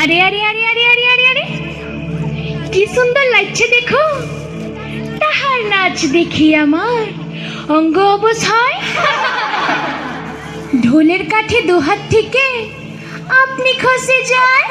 আরে আরে আরে আরে আরে আরে আরে কি সুন্দর লাগছে দেখো, তাহার নাচ দেখি আমার অঙ্গ অবশ হয়। ঢোলের কাঠে দোহাত থেকে আপনি খসে যায়।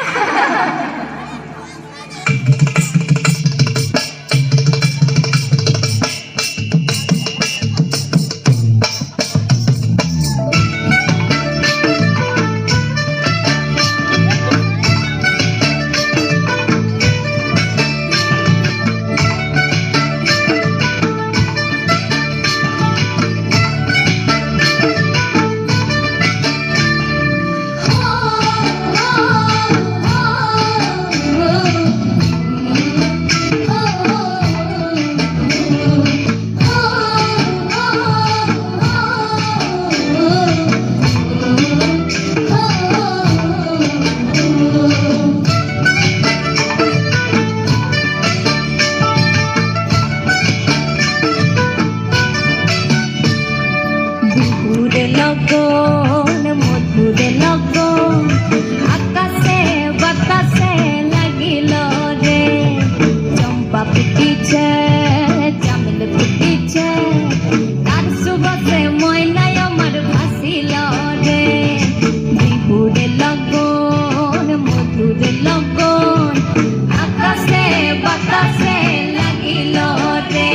লগন মধুর লগন আকাশে বাতাসে লাগিল রে, চম্পা ফুটিছে চামেল ফুটিছে তার সুবাসে ময়নায় আমার ভাসিল রে। বিহুর লগন মধুর লগন আকাশে বাতাসে লাগিল রে,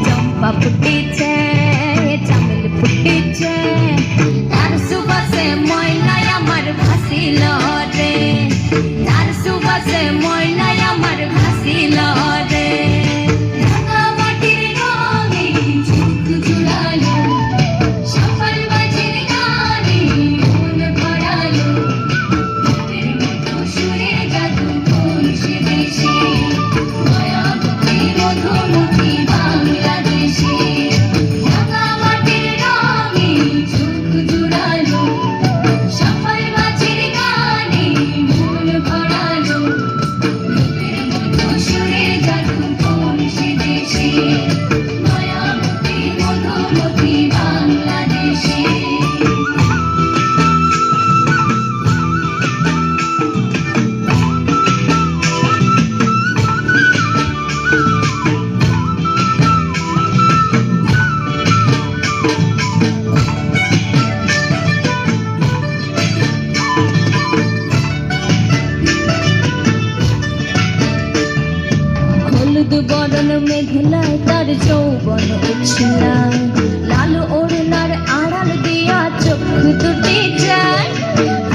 চম্পা ফুটিছে চামেল ফুটিছে তার সুবাসে ময়নায় আমার ভাসিল রে, তার সুবাসে ময়নায় আমার ভাসিল রে। মাটির রঙে চোখ জুড়ালো, সফল বাজির গানে মন ভরালো, রূপের মতো সুরে জাদু কোন সে দেশে, মায়াবতী মধুমতি বাংলাদেশে। হলুদ বরণ মেঘলায় তার যৌবন উছলায়, লাল ওড়নার আড়াল দিয়া চোখ দুটি যায়।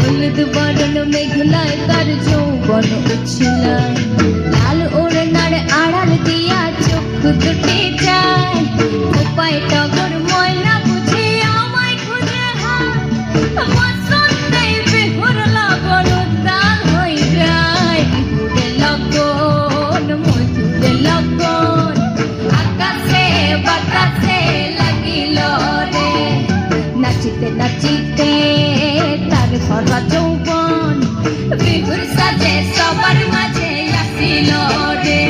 হলুদ বরণ মেঘলায় তার যৌবন উছলায়, লাল ওড়নার আড়াল দিয়া চোখ দুটি যায়। উপায় টগর ময়না বুঝি আমায় খুঁজে হয়, বসন্তে বিহুর লগন উদ্যান হয়ে যায়। বিহুর লগন মধুর লগন আকাশে বাতাসে লাগিল রে, নাচিতে নাচিতে তার ভরা যৌবন বিহুর সাজে সবার মাঝে আসিল রে।